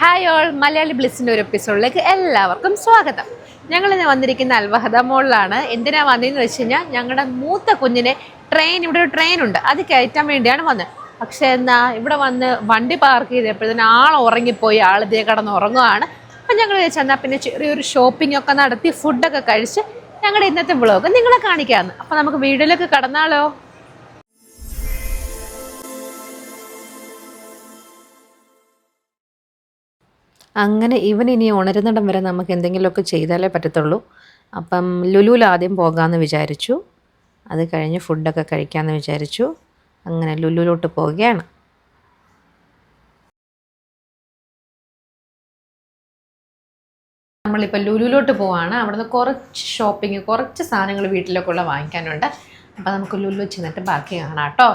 Hi all Malayali ബ്ലിസിൻ്റെ ഒരു എപ്പിസോഡിലേക്ക് എല്ലാവർക്കും സ്വാഗതം. ഞങ്ങളിന്ന് വന്നിരിക്കുന്ന അൽവഹദ മോളിലാണ്. എന്തിനാണ് വന്നതെന്ന് വെച്ച് കഴിഞ്ഞാൽ ഞങ്ങളുടെ മൂത്ത കുഞ്ഞിനെ ഇവിടെ ഒരു ട്രെയിൻ ഉണ്ട്, അത് കയറ്റാൻ വേണ്ടിയാണ് വന്നത്. പക്ഷേ എന്നാ ഇവിടെ വന്ന് വണ്ടി പാർക്ക് ചെയ്തപ്പോഴത്തേന് ആൾ ഉറങ്ങിപ്പോയി, ആളിതേ കിടന്ന് ഉറങ്ങുകയാണ്. അപ്പം ഞങ്ങൾ ചെന്നാൽ പിന്നെ ചെറിയൊരു ഷോപ്പിംഗ് ഒക്കെ നടത്തി ഫുഡൊക്കെ കഴിച്ച് ഞങ്ങളുടെ ഇന്നത്തെ വ്ളോഗ് നിങ്ങളെ കാണിക്കാമെന്ന്. അപ്പം നമുക്ക് വീഡിയോയിലേക്ക് കടന്നാലോ. അങ്ങനെ ഇനി ഉണരുന്നിടം വരെ നമുക്ക് എന്തെങ്കിലുമൊക്കെ ചെയ്താലേ പറ്റത്തുള്ളൂ. അപ്പം ലുലുവിൽ ആദ്യം പോകാമെന്ന് വിചാരിച്ചു, അത് കഴിഞ്ഞ് ഫുഡൊക്കെ കഴിക്കാമെന്ന് വിചാരിച്ചു. അങ്ങനെ ലുലുവിലോട്ട് പോവുകയാണ്. നമ്മളിപ്പോൾ ലുലുവിലോട്ട് പോവാണ്. അവിടുന്ന് കുറച്ച് സാധനങ്ങൾ വീട്ടിലൊക്കെ ഉള്ള വാങ്ങിക്കാനുണ്ട്. അപ്പോൾ നമുക്ക് ലുലു ചെന്നിട്ട് ബാക്കി കാണാം കേട്ടോ.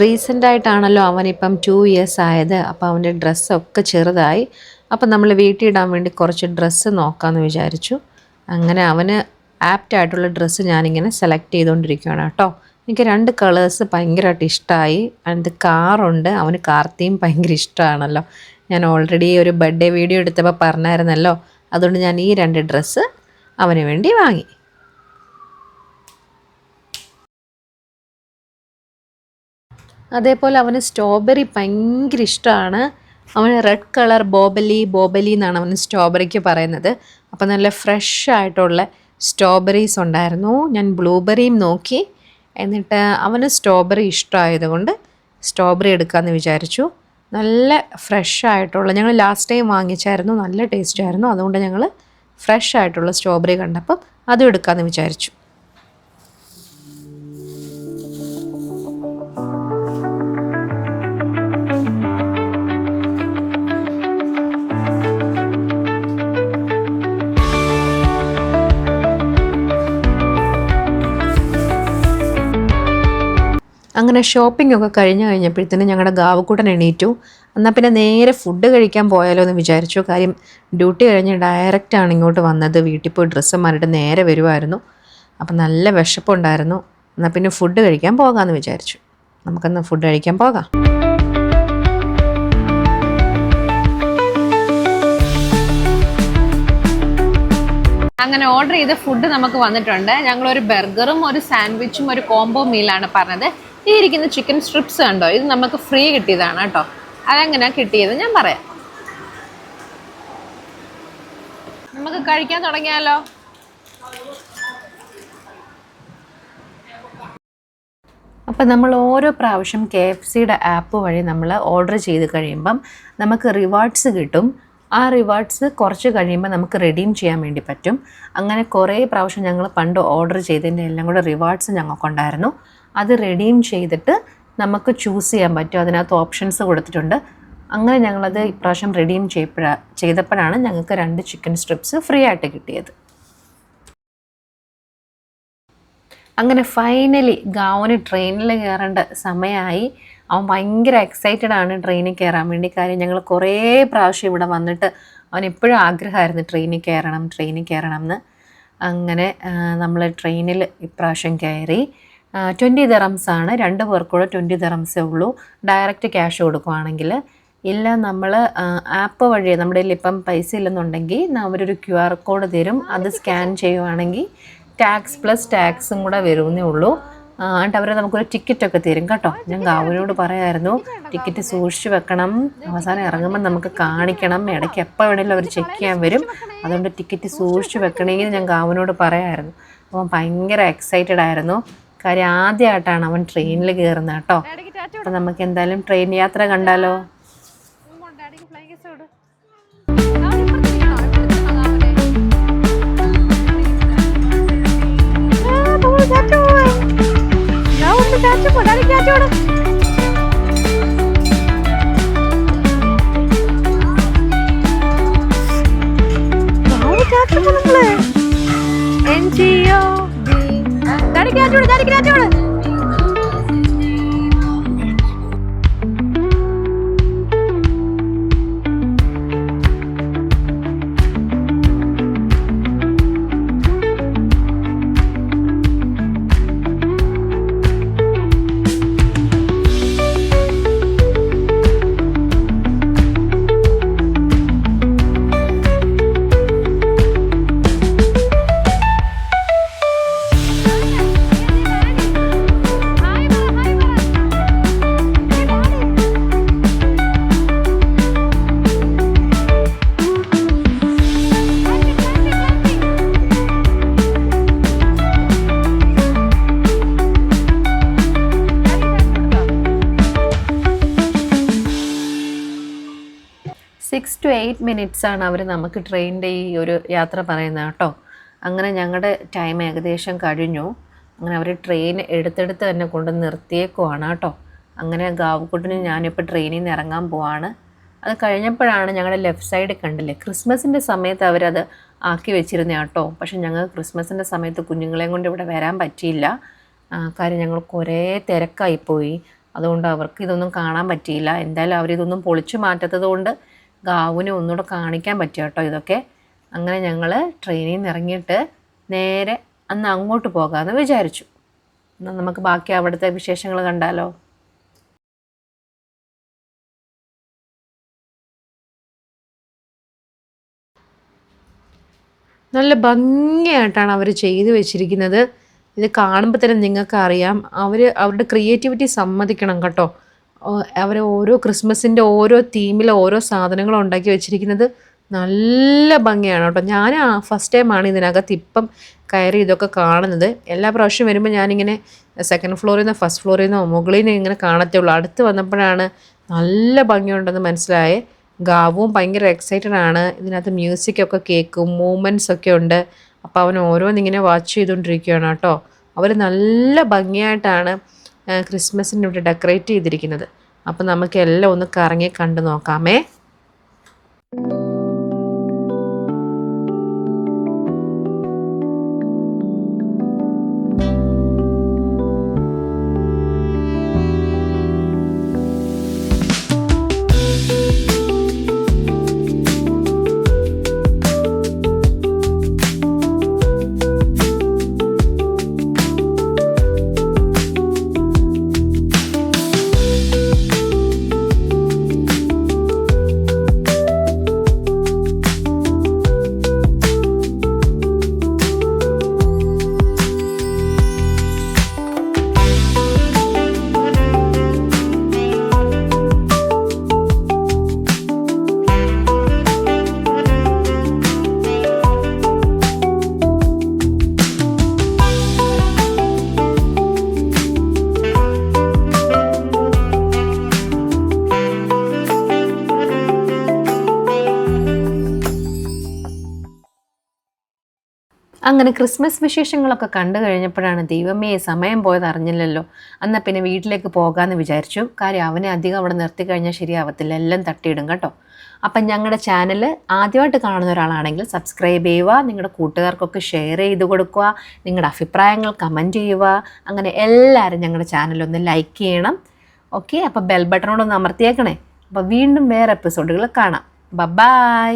റീസെൻ്റായിട്ടാണല്ലോ അവനിപ്പം 2 years ആയത്. അപ്പോൾ അവൻ്റെ ഡ്രസ്സൊക്കെ ചെറുതായി. അപ്പം നമ്മൾ വീട്ടിൽ ഇടാൻ വേണ്ടി കുറച്ച് ഡ്രസ്സ് നോക്കാമെന്ന് വിചാരിച്ചു. അങ്ങനെ അവന് ആപ്റ്റായിട്ടുള്ള ഡ്രസ്സ് ഞാനിങ്ങനെ സെലക്ട് ചെയ്തുകൊണ്ടിരിക്കുകയാണ് കേട്ടോ. എനിക്ക് 2 കളേഴ്സ് ഭയങ്കരമായിട്ട് ഇഷ്ടമായി. അതിൻ്റെ കാറുണ്ട്, അവന് കാർ തീം ഭയങ്കര ഇഷ്ടമാണല്ലോ. ഞാൻ ഓൾറെഡി ഒരു ബർത്ത്ഡേ വീഡിയോ എടുത്തപ്പോൾ പറഞ്ഞായിരുന്നല്ലോ. അതുകൊണ്ട് ഞാൻ ഈ 2 ഡ്രസ്സ് അവന് വേണ്ടി വാങ്ങി. അതേപോലെ അവന് സ്ട്രോബെറി ഭയങ്കര ഇഷ്ടമാണ്. അവന് റെഡ് കളർ ബോബലി എന്നാണ് അവന് സ്ട്രോബെറിക്ക് പറയുന്നത്. അപ്പോൾ നല്ല ഫ്രഷ് ആയിട്ടുള്ള സ്ട്രോബെറീസ് ഉണ്ടായിരുന്നു. ഞാൻ ബ്ലൂബെറിയും നോക്കി. എന്നിട്ട് അവന് സ്ട്രോബെറി ഇഷ്ടമായതുകൊണ്ട് സ്ട്രോബെറി എടുക്കാമെന്ന് വിചാരിച്ചു. നല്ല ഫ്രഷ് ആയിട്ടുള്ള, ഞങ്ങൾ ലാസ്റ്റ് ടൈം വാങ്ങിച്ചായിരുന്നു, നല്ല ടേസ്റ്റ് ആയിരുന്നു. അതുകൊണ്ട് ഞങ്ങൾ ഫ്രഷ് ആയിട്ടുള്ള സ്ട്രോബെറി കണ്ടപ്പം അതും എടുക്കാമെന്ന് വിചാരിച്ചു. അങ്ങനെ ഷോപ്പിംഗ് ഒക്കെ കഴിഞ്ഞപ്പോഴത്തേനും ഞങ്ങളുടെ ഗാവക്കൂട്ടൻ എണീറ്റു. എന്നാൽ പിന്നെ നേരെ ഫുഡ് കഴിക്കാൻ പോയാലോ എന്ന് വിചാരിച്ചു. കാര്യം ഡ്യൂട്ടി കഴിഞ്ഞ് ഡയറക്റ്റാണ് ഇങ്ങോട്ട് വന്നത്. വീട്ടിൽ പോയി ഡ്രസ്സ് മാറിയിട്ട് നേരെ വരുമായിരുന്നു. അപ്പം നല്ല വിശപ്പുണ്ടായിരുന്നു. എന്നാൽ പിന്നെ ഫുഡ് കഴിക്കാൻ പോകാമെന്ന് വിചാരിച്ചു. നമുക്കെന്നാൽ ഫുഡ് കഴിക്കാൻ പോകാം. അങ്ങനെ ഓർഡർ ചെയ്ത ഫുഡ് നമുക്ക് വന്നിട്ടുണ്ട്. ഞങ്ങളൊരു ബർഗറും ഒരു സാൻഡ്വിച്ചും ഒരു കോംബോ മീലാണ് പറഞ്ഞത്. ഈ ഇരിക്കുന്ന ചിക്കൻ സ്ട്രിപ്സ് കണ്ടോ, ഇത് നമുക്ക് ഫ്രീ കിട്ടിയതാണ് കേട്ടോ. അതെങ്ങനെയാണ് കിട്ടിയത് ഞാൻ പറയാം. നമുക്ക് കഴിക്കാൻ തുടങ്ങിയാലോ. അപ്പം നമ്മൾ ഓരോ പ്രാവശ്യം KFCയുടെ ആപ്പ് വഴി നമ്മൾ ഓർഡർ ചെയ്ത് കഴിയുമ്പം നമുക്ക് റിവാർഡ്സ് കിട്ടും. ആ റിവാർഡ്സ് കുറച്ച് കഴിയുമ്പോൾ നമുക്ക് റെഡീം ചെയ്യാൻ വേണ്ടി പറ്റും. അങ്ങനെ കുറേ പ്രാവശ്യം ഞങ്ങൾ പണ്ട് ഓർഡർ ചെയ്തതിൻ്റെ എല്ലാം കൂടെ റിവാർഡ്സ് ഞങ്ങൾക്കുണ്ടായിരുന്നു. അത് റെഡീം ചെയ്തിട്ട് നമുക്ക് ചൂസ് ചെയ്യാൻ പറ്റും. അതിനകത്ത് ഓപ്ഷൻസ് കൊടുത്തിട്ടുണ്ട്. അങ്ങനെ ഞങ്ങളത് ഇപ്രാവശ്യം റെഡീം ചെയ്തപ്പോഴാണ് ഞങ്ങൾക്ക് 2 ചിക്കൻ സ്ട്രിപ്സ് ഫ്രീ ആയിട്ട് കിട്ടിയത്. അങ്ങനെ ഫൈനലി ഗാവന് ട്രെയിനിൽ കയറേണ്ട സമയമായി. അവൻ ഭയങ്കര എക്സൈറ്റഡ് ആണ് ട്രെയിനിൽ കയറാൻ വേണ്ടി. കാര്യം ഞങ്ങൾ കുറേ പ്രാവശ്യം ഇവിടെ വന്നിട്ട് അവൻ എപ്പോഴും ആഗ്രഹമായിരുന്നു ട്രെയിനിൽ കയറണം എന്ന്. അങ്ങനെ നമ്മൾ ട്രെയിനിൽ ഇപ്രാവശ്യം കയറി. 20 dirhams ആണ്. 2 പേർക്കൂടെ 20 dirhams ഉള്ളൂ. ഡയറക്റ്റ് ക്യാഷ് കൊടുക്കുവാണെങ്കിൽ. ഇല്ല നമ്മൾ ആപ്പ് വഴി നമ്മുടെ കയ്യിൽ ഇപ്പം പൈസ ഇല്ലെന്നുണ്ടെങ്കിൽ അവരൊരു QR കോഡ് തരും. അത് സ്കാൻ ചെയ്യുവാണെങ്കിൽ ടാക്സും കൂടെ വരുന്നേ ഉള്ളൂ. എന്നിട്ട് അവർ നമുക്കൊരു ടിക്കറ്റൊക്കെ തരും കേട്ടോ. ഞാൻ ഗാവുവിനോട് പറയായിരുന്നു ടിക്കറ്റ് സൂക്ഷിച്ച് വെക്കണം, അവസാനം ഇറങ്ങുമ്പോൾ നമുക്ക് കാണിക്കണം, ഇടയ്ക്ക് എപ്പോൾ വേണമെങ്കിലും അവർ ചെക്ക് ചെയ്യാൻ വരും, അതുകൊണ്ട് ടിക്കറ്റ് സൂക്ഷിച്ച് വെക്കണമെങ്കിൽ ഞാൻ ഗാവുവിനോട് പറയായിരുന്നു. അവൻ ഭയങ്കര എക്സൈറ്റഡ് ആയിരുന്നു. കാര്യം ആദ്യമായിട്ടാണ് അവൻ ട്രെയിനിൽ കയറുന്നത് കേട്ടോ. അപ്പം നമുക്ക് എന്തായാലും ട്രെയിൻ യാത്ര കണ്ടാലോ. NGO 6 to 8 minutes ആണ് അവർ നമുക്ക് ട്രെയിനിൻ്റെ ഈ ഒരു യാത്ര പറയുന്നത് കേട്ടോ. അങ്ങനെ ഞങ്ങളുടെ ടൈം ഏകദേശം കഴിഞ്ഞു. അങ്ങനെ അവർ ട്രെയിൻ എടുത്തെടുത്ത് തന്നെ കൊണ്ട് നിർത്തിയേക്കുവാണ് കേട്ടോ. അങ്ങനെ ഗാവുക്കുട്ടിന് ഞാനിപ്പോൾ ട്രെയിനിൽ നിന്ന് ഇറങ്ങാൻ പോവാണ്. അത് കഴിഞ്ഞപ്പോഴാണ് ഞങ്ങളുടെ ലെഫ്റ്റ് സൈഡ് കണ്ടില്ലേ, ക്രിസ്മസിൻ്റെ സമയത്ത് അവരത് ആക്കി വെച്ചിരുന്ന കേട്ടോ. പക്ഷെ ഞങ്ങൾക്ക് ക്രിസ്മസിൻ്റെ സമയത്ത് കുഞ്ഞുങ്ങളെയും കൊണ്ട് ഇവിടെ വരാൻ പറ്റിയില്ല. കാര്യം ഞങ്ങൾ കുറേ തിരക്കായിപ്പോയി, അതുകൊണ്ട് അവർക്ക് ഇതൊന്നും കാണാൻ പറ്റിയില്ല. എന്തായാലും അവരിതൊന്നും പൊളിച്ചു മാറ്റാത്തത് കൊണ്ട് ഗാവുവിനെ ഒന്നുകൂടെ കാണിക്കാൻ പറ്റും കേട്ടോ ഇതൊക്കെ. അങ്ങനെ ഞങ്ങൾ ട്രെയിനിൽ നിന്ന് ഇറങ്ങിയിട്ട് നേരെ അന്ന് അങ്ങോട്ട് പോകാമെന്ന് വിചാരിച്ചു. എന്നാൽ നമുക്ക് ബാക്കി അവിടുത്തെ വിശേഷങ്ങൾ കണ്ടാലോ. നല്ല ഭംഗിയായിട്ടാണ് അവർ ചെയ്തു വെച്ചിരിക്കുന്നത്. ഇത് കാണുമ്പോൾ തന്നെ നിങ്ങൾക്കറിയാം അവരുടെ ക്രിയേറ്റിവിറ്റി സമ്മതിക്കണം കേട്ടോ. അവർ ഓരോ ക്രിസ്മസിൻ്റെ ഓരോ തീമിൽ ഓരോ സാധനങ്ങളും ഉണ്ടാക്കി വെച്ചിരിക്കുന്നത് നല്ല ഭംഗിയാണ് കേട്ടോ. ഞാൻ ഫസ്റ്റ് ടൈമാണ് ഇതിനകത്ത് ഇപ്പം കയറി ഇതൊക്കെ കാണുന്നത്. എല്ലാ പ്രാവശ്യം വരുമ്പോൾ ഞാനിങ്ങനെ സെക്കൻഡ് ഫ്ലോറിൽ നിന്നോ ഫസ്റ്റ് ഫ്ലോറിൽ നിന്നോ മുകളിൽ നിന്ന് ഇങ്ങനെ കാണത്തേ ഉള്ളൂ. അടുത്ത് വന്നപ്പോഴാണ് നല്ല ഭംഗിയുണ്ടെന്ന് മനസ്സിലായേ. ഗാവും ഭയങ്കര എക്സൈറ്റഡ് ആണ്. ഇതിനകത്ത് മ്യൂസിക്കൊക്കെ കേൾക്കും, മൂവ്മെൻറ്റ്സ് ഒക്കെ ഉണ്ട്. അപ്പോൾ അവൻ ഓരോന്നിങ്ങനെ വാച്ച് ചെയ്തുകൊണ്ടിരിക്കുകയാണ് കേട്ടോ. അവർ നല്ല ഭംഗിയായിട്ടാണ് ക്രിസ്മസിന് ഇവിടെ ഡെക്കറേറ്റ് ചെയ്തിരിക്കുന്നത്. അപ്പോൾ നമുക്കെല്ലാം ഒന്ന് കറങ്ങി കണ്ടു നോക്കാമേ. അങ്ങനെ ക്രിസ്മസ് വിശേഷങ്ങളൊക്കെ കണ്ടു കഴിഞ്ഞപ്പോഴാണ് ദൈവമേ സമയം പോയത് അറിഞ്ഞില്ലല്ലോ. എന്നാൽ പിന്നെ വീട്ടിലേക്ക് പോകാമെന്ന് വിചാരിച്ചു. കാര്യം അവനെ അധികം അവിടെ നിർത്തി കഴിഞ്ഞാൽ ശരിയാവത്തില്ല, എല്ലാം തട്ടിയിടും കേട്ടോ. അപ്പം ഞങ്ങളുടെ ചാനൽ ആദ്യമായിട്ട് കാണുന്ന ഒരാളാണെങ്കിൽ സബ്സ്ക്രൈബ് ചെയ്യുക, നിങ്ങളുടെ കൂട്ടുകാർക്കൊക്കെ ഷെയർ ചെയ്ത് കൊടുക്കുക, നിങ്ങളുടെ അഭിപ്രായങ്ങൾ കമൻറ്റ് ചെയ്യുക. അങ്ങനെ എല്ലാവരും ഞങ്ങളുടെ ചാനലൊന്ന് ലൈക്ക് ചെയ്യണം. ഓക്കെ, അപ്പോൾ ബെൽ ബട്ടണോടൊന്ന് അമർത്തിയേക്കണേ. അപ്പോൾ വീണ്ടും വേറെ എപ്പിസോഡുകൾ കാണാം. ബൈ.